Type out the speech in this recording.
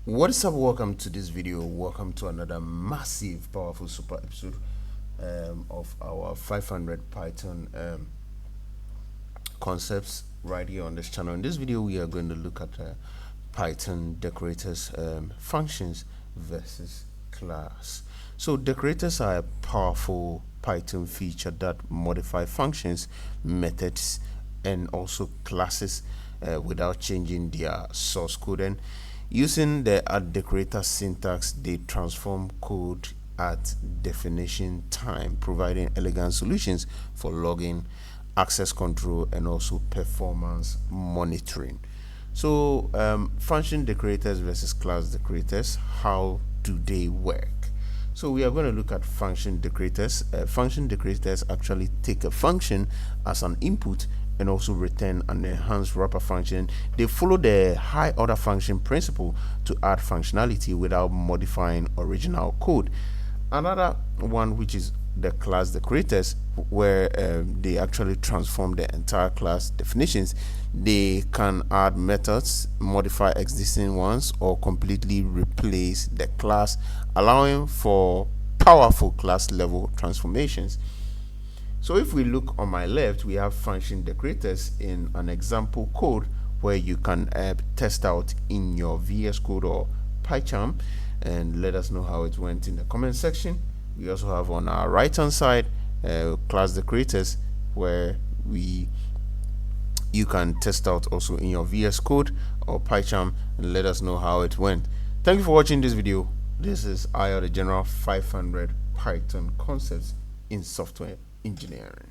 What is up? Welcome to this video. Welcome to another massive, powerful, super episode of our 500 Python concepts right here on this channel. In this video, we are going to look at Python decorators functions versus class. So decorators are a powerful Python feature that modify functions, methods, and also classes without changing their source code. And using the decorator syntax, they transform code at definition time, providing elegant solutions for logging, access control, and also performance monitoring. So function decorators versus class decorators, how do they work? So we are going to look at function decorators. Function decorators actually take a function as an input and also return an enhanced wrapper function. They follow the high order function principle to add functionality without modifying original code. Another one, which is the class decorators, where they actually transform the entire class definitions. They can add methods, modify existing ones, or completely replace the class, allowing for powerful class level transformations. So if we look on my left, we have function decorators in an example code where you can test out in your VS Code or PyCharm, and let us know how it went in the comment section. We also have on our right hand side class decorators where you can test out also in your VS Code or PyCharm, and let us know how it went. Thank you for watching this video. This is the General 500 Python concepts in software engineering.